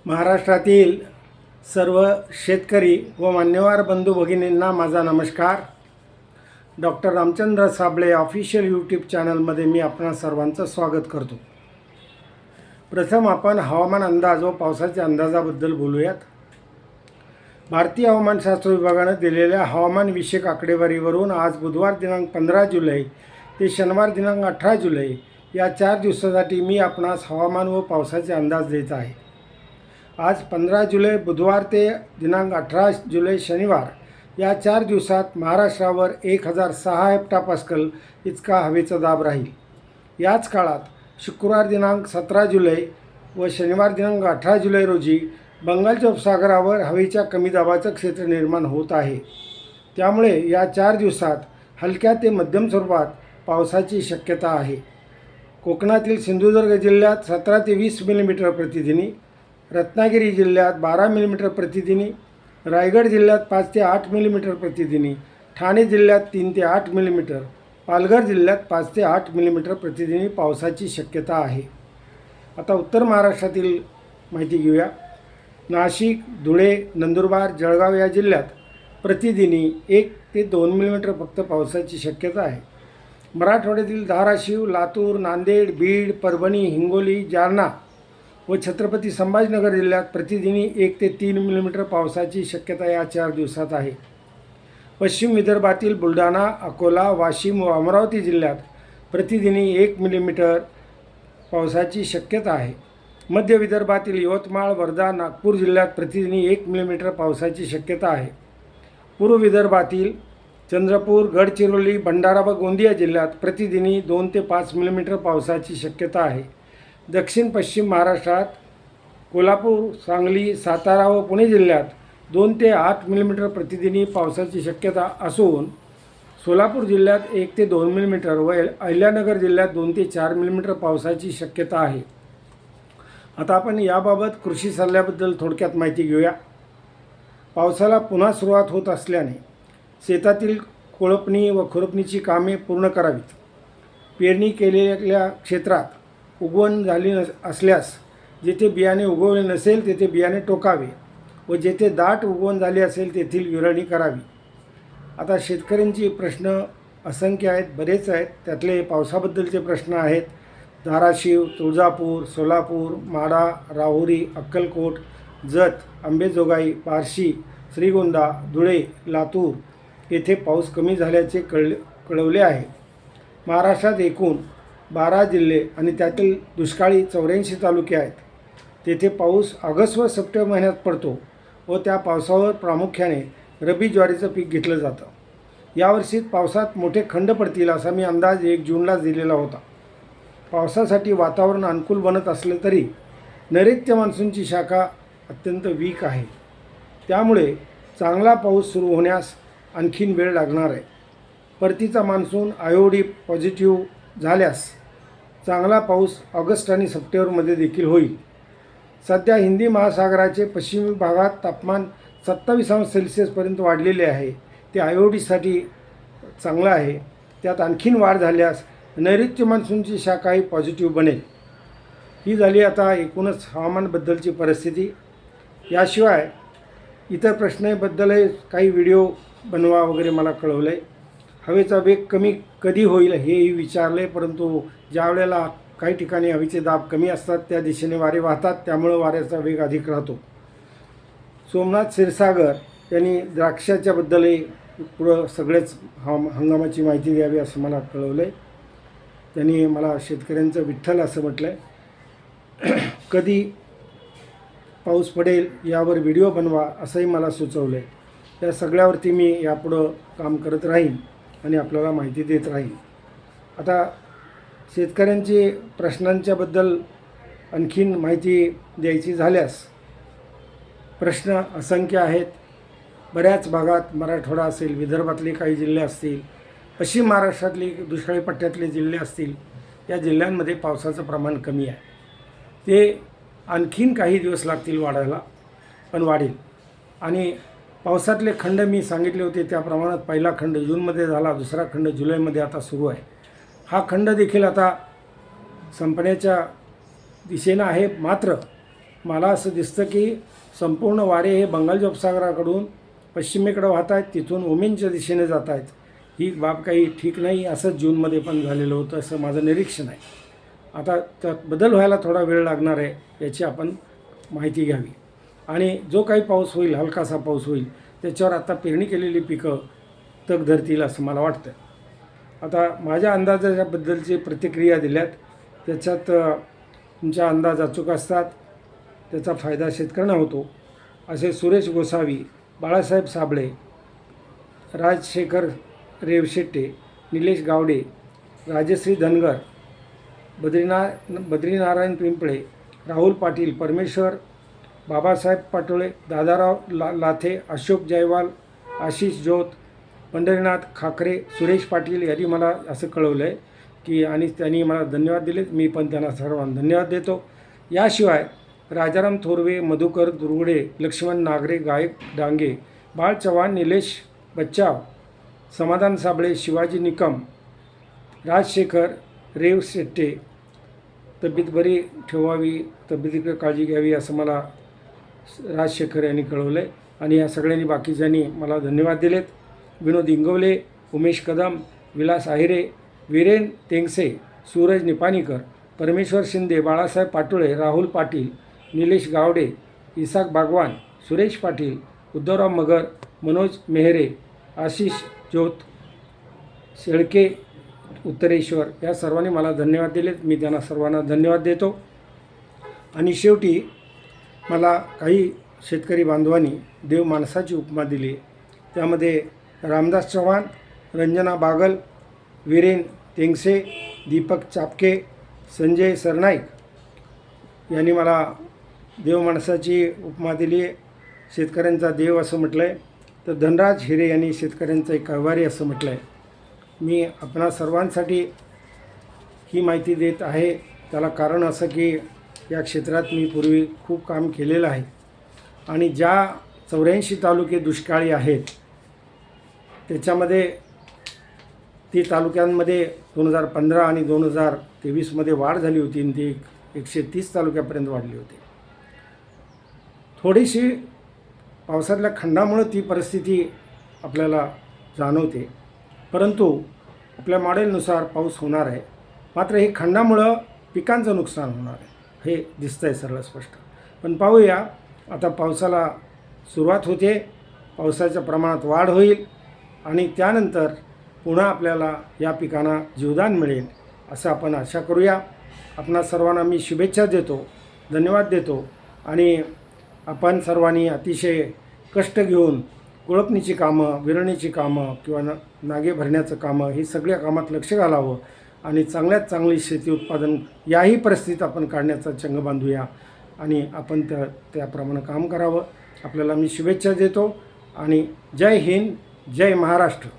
महाराष्ट्रातील सर्व शेतकरी व मान्यवर बंधू भगिनींना माझा नमस्कार. Doctor Ramchandra Sable official YouTube चॅनलमध्ये मी आपणा सर्वांचं स्वागत करतो. प्रथम आपण हवामान अंदाज व पावसाच्या अंदाजाबद्दल बोलूयात. भारतीय हवामानशास्त्र विभागाने दिलेल्या हवामानविषयक आकडेवारीवरून आज बुधवार दिनांक 15 जुलै ते शनिवार दिनांक 18 जुलै या 4 दिवसासाठी मी आपणास हवामान व पावसाचे अंदाज देत आहे. आज 15 जुलै बुधवार ते दिनांक 18 जुलै शनिवार या 4 दिवसात महाराष्ट्रावर 1006 हेक्टोपास्कल इतका हवेचा दाब राहील. याच काळात शुक्रवार दिनांक 17 जुलै व शनिवार दिनांक 18 जुलै रोजी बंगालच्या उपसागरावर हवेच्या कमी दाबाचं क्षेत्र निर्माण होत आहे. त्यामुळे या 4 दिवसात हलक्या ते मध्यम स्वरूपात पावसाची शक्यता आहे. कोकणातील सिंधुदुर्ग जिल्ह्यात 17 ते 20 मिलीमीटर प्रतिदिनी, रत्नागिरी जिल्ह्यात 12 मिलीमीटर प्रतिदिनी, रायगड जिल्ह्यात 5 ते 8 मिलीमीटर प्रतिदिनी, ठाणे जिल्ह्यात 3 ते 8 मिलीमीटर, पालघर जिल्ह्यात 5 ते 8 मिलीमीटर प्रतिदिनी पावसाची शक्यता आहे. आता उत्तर महाराष्ट्रातील माहिती घेऊया. नाशिक, धुळे, नंदुरबार, जळगाव या जिल्ह्यात प्रतिदिनी 1 ते 2 मिलीमीटर फक्त पावसाची शक्यता आहे. मराठवाड्यातील धाराशिव, लातूर, नांदेड, बीड, परभणी, हिंगोली, जालना व छत्रपती संभाजीनगर जिल्ह्यात प्रतिदिनी 1 ते 3 मिलीमीटर पावसाची शक्यता या 4 दिवसात आहे. पश्चिम विदर्भातील बुलढाणा, अकोला, वाशिम व अमरावती जिल्ह्यात प्रतिदिनी 1 मिलीमीटर पावसाची शक्यता आहे. मध्य विदर्भातील यवतमाळ, वर्धा, नागपूर जिल्ह्यात प्रतिदिनी 1 मिलीमीटर पावसाची शक्यता आहे. पूर्व विदर्भातील चंद्रपूर, गडचिरोली, भंडारा व गोंदिया जिल्ह्यात प्रतिदिनी 2 ते 5 मिलीमीटर पावसाची शक्यता आहे. दक्षिण पश्चिम महाराष्ट्रात कोल्हापूर, सांगली, सातारा व पुणे जिल्ह्यात 2 ते 8 मिलीमीटर प्रतिदिनी पावसाची शक्यता असून सोलापूर जिल्ह्यात 1 ते 2 मिलीमीटर व अहिल्यानगर जिल्ह्यात 2 ते 4 मिलीमीटर पावसाची शक्यता आहे. आता आपण याबाबत कृषी सल्ल्याबद्दल थोडक्यात माहिती घेऊया. पावसाला पुन्हा सुरुवात होत असल्याने शेतातील कोळपणी व खुरपणीची कामे पूर्ण करावीत. पेरणी केलेल्या क्षेत्रात उगवण झाली असल्यास जेथे बियाणे उगवले नसेल तेथे बियाणे टोकावे व जेथे दाट उगवण झाली असेल तेथील विरळणी करावी. आता शेतकऱ्यांची प्रश्न असंख्य आहेत, बरेच आहेत. त्यातले पावसाबद्दलचे प्रश्न आहेत. धाराशिव, तुळजापूर, सोलापूर, माढा, राहुरी, अक्कलकोट, जत, अंबेजोगाई, बार्शी, श्रीगोंदा, धुळे, लातूर येथे पाऊस कमी झाल्याचे कळवले आहे. महाराष्ट्रात एकूण 12 जिल्हे आणि त्यातील दुष्काळी 84 तालुके आहेत. तेथे पाऊस ऑगस्ट व सप्टेंबर महिन्यात पडतो व त्या पावसावर प्रामुख्याने रब्बी ज्वारीचं पीक घेतलं जातं. यावर्षी पावसात मोठे खंड पडतील असा मी अंदाज 1 जूनलाच दिलेला होता. पावसासाठी वातावरण अनुकूल बनत असले तरी नैऋत्य मान्सूनची शाखा अत्यंत वीक आहे. त्यामुळे चांगला पाऊस सुरू होण्यास आणखीन वेळ लागणार आहे. परतीचा मान्सून आयोडी पॉझिटिव्ह झाल्यास चांगला पाऊस ऑगस्ट आणि सप्टेंबरमध्ये देखील होईल. सध्या हिंदी महासागराचे पश्चिमी भागात तापमान 27°C वाढलेले आहे. ते आयोडीसाठी चांगलं आहे. त्यात आणखीन वाढ झाल्यास नैऋत्य मान्सूनची शाखाही पॉझिटिव्ह बनेल. ही झाली आता एकूणच हवामानबद्दलची परिस्थिती. याशिवाय इतर प्रश्नाबद्दलही काही व्हिडिओ बनवा वगैरे मला कळवलं आहे. हवेचा वेग कमी कधी होईल हेही विचारले, परंतु ज्या वेळेला काही ठिकाणी हवेचे दाब कमी असतात त्या दिशेने वारे वाहतात, त्यामुळं वाऱ्याचा वेग अधिक राहतो. सोमनाथ क्षीरसागर यांनी द्राक्षाच्याबद्दलही पुढं सगळेच हंगामाची माहिती द्यावी असं मला कळवलं आहे. त्यांनी मला शेतकऱ्यांचं विठ्ठल असं म्हटलं आहे. कधी पाऊस पडेल यावर व्हिडिओ बनवा असंही मला सुचवलं आहे. या सगळ्यावरती मी यापुढं काम करत राहीन आणि आपल्याला माहिती देत राहीन. आता शेतकऱ्यांची प्रश्नांच्याबद्दल आणखीन माहिती द्यायची झाल्यास प्रश्न असंख्य आहेत. बऱ्याच भागात मराठवाडा असेल, विदर्भातले काही जिल्हे असतील, पश्चिम महाराष्ट्रातले दुष्काळी पट्ट्यातले जिल्हे असतील, या जिल्ह्यांमध्ये पावसाचं प्रमाण कमी आहे. ते आणखीन काही दिवस लागतील वाढायला, पण वाढेल. आणि पावसातले खंड मी सांगितले होते त्या प्रमाणात पहिला खंड जूनमध्ये झाला, दुसरा खंड जुलैमध्ये आता सुरू आहे. हा खंड देखील आता संपण्याच्या दिशेनं आहे. मात्र मला असं दिसतं की संपूर्ण वारे हे बंगालच्या उपसागराकडून पश्चिमेकडे वाहत आहेत, तिथून ओमेनच्या दिशेने जात आहेत. ही बाब काही ठीक नाही, असं जूनमध्ये पण झालेलं होतं, असं माझं निरीक्षण आहे. आता त्यात बदल व्हायला थोडा वेळ लागणार आहे, याची आपण माहिती घ्यावी. आणि जो काही पाऊस होईल, हलकासा पाऊस होईल, त्याच्यावर आता पेरणी केलेली पिकं तग धरतील असं मला वाटतं. आता माझ्या अंदाजाबद्दलची प्रतिक्रिया दिल्यात, त्याच्यात तुमच्या अंदाज अचूक असतात, त्याचा फायदा शेतकऱ्यांना होतो असे सुरेश गोसावी, बाळासाहेब साबळे, राजशेखर रेवशेट्टे, निलेश गावडे, राजश्री धनगर, बद्रीनारायण पिंपळे, राहुल पाटील, परमेश्वर, बाबासाहेब पाटोळे, दादाराव लाथे, अशोक जयवाल, आशिष जोत, पंढरीनाथ खाकरे, सुरेश पाटील यांनी मला असं कळवलं आहे की आणि त्यांनी मला धन्यवाद दिलेत. मी पण त्यांना सर्वांना धन्यवाद देतो. याशिवाय राजाराम थोरवे, मधुकर दुर्गुडे, लक्ष्मण नागरे, गायक डांगे, बाळ चव्हाण, निलेश बच्चाव, समाधान साबळे, शिवाजी निकम, राजशेखर रेवशेट्टे, तब्येत बरी ठेवावी, तब्येतीकडे काळजी घ्यावी असं मला राजशेखर यांनी कळवलं आहे. आणि या सगळ्यांनी बाकीच्यांनी मला धन्यवाद दिलेत. विनोद इंगवले, उमेश कदम, विलास आहिरे, वीरेन तेंगसे, सूरज निपाणीकर, परमेश्वर शिंदे, बाळासाहेब पाटोळे, राहुल पाटील, निलेश गावडे, इसाक बागवान, सुरेश पाटील, उद्धवराव मगर, मनोज मेहरे, आशिष जोत, शेळके, उत्तरेश्वर या सर्वांनी मला धन्यवाद दिलेत. मी त्यांना सर्वांना धन्यवाद देतो. आणि शेवटी मला काही शेतकरी बांधवांनी देव माणसाची उपमा दिली. त्यामध्ये रामदास चव्हाण, रंजना बागल, वीरेन तेंगसे, दीपक चापके, संजय सरनाईक यांनी मला देव माणसाची उपमा दिली आहे, शेतकऱ्यांचा देव असं म्हटलं आहे. तर धनराज हिरे यांनी शेतकऱ्यांचा एक कहवारी असं म्हटलं आहे. मी आपणा सर्वांसाठी ही माहिती देत आहे. त्याला कारण असं की या क्षेत्रात मी पूर्वी खूप काम केलेलं आहे आणि ज्या 84 तालुके दुष्काळी आहेत त्याच्यामध्ये ती तालुक्यांमध्ये 2015 आणि 2023मध्ये वाढ झाली होती आणि ती 130 तालुक्यापर्यंत वाढली होती. थोडीशी पावसातल्या खंडामुळे ती परिस्थिती आपल्याला जाणवते, परंतु आपल्या मॉडेलनुसार पाऊस होणार आहे. मात्र हे खंडामुळं पिकांचं नुकसान होणार आहे हे दिसतं आहे सरळ स्पष्ट. पण पाहूया, आता पावसाला सुरुवात होते, पावसाच्या प्रमाणात वाढ होईल आणि त्यानंतर पुन्हा आपल्याला या पिकांना जीवदान मिळेल असं आपण आशा करूया. आपणा सर्वांना मी शुभेच्छा देतो, धन्यवाद देतो. आणि आपण सर्वांनी अतिशय कष्ट घेऊन कोळपणीची कामं, विरळणीची कामं किंवा नागे भरण्याचं कामं ही सगळ्या कामात लक्ष घालावं आणि चांगल्यात चांगली शेती उत्पादन याही परिस्थितीत आपण काढण्याचा चंग बांधूया आणि आपण त्याप्रमाणे काम करावं. आपल्याला मी शुभेच्छा देतो आणि जय हिंद, जय महाराष्ट्र.